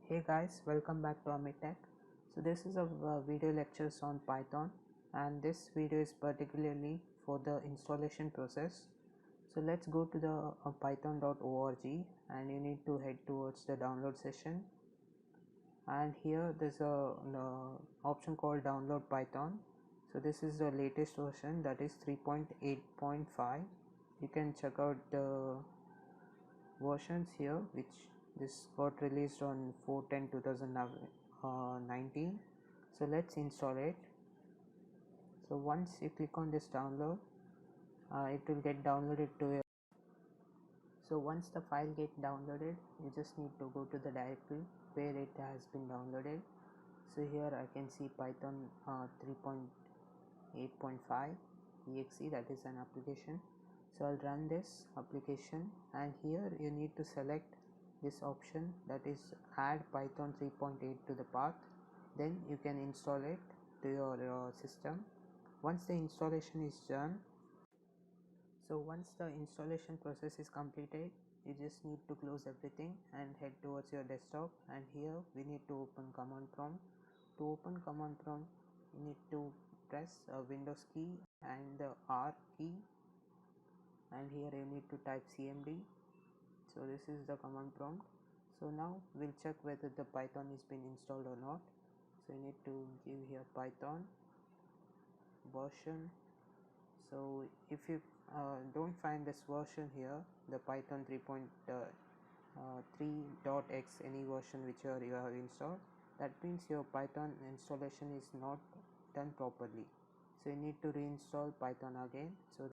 Hey guys, welcome back to Amit Tech. So this is a video lectures on Python, and this video is particularly for the installation process. So let's go to the python.org, and you need to head towards the download session, and here there's a option called download Python. So this is the latest version, that is 3.8.5. You can check out the versions here, which this got released on 4/10/2019. So let's install it. So once you click on this download, it will get downloaded to your. So once the file get downloaded, you just need to go to the directory where it has been downloaded. So here I can see Python 3.8.5 exe, that is an application. So I'll run this application, and here you need to select this option, that is add Python 3.8 to the path. Then you can install it to your system. Once the installation is done, so once the installation process is completed, you just need to close everything and head towards your desktop, and here we need to open command prompt. To open command prompt, you need to press a Windows key and the R key, and here you need to type cmd. So this is the command prompt. So now we'll check whether the Python is been installed or not. So you need to give here Python version. So if you don't find this version here, the Python 3.3.x, any version which you have installed, that means your Python installation is not done properly. So you need to reinstall Python again. So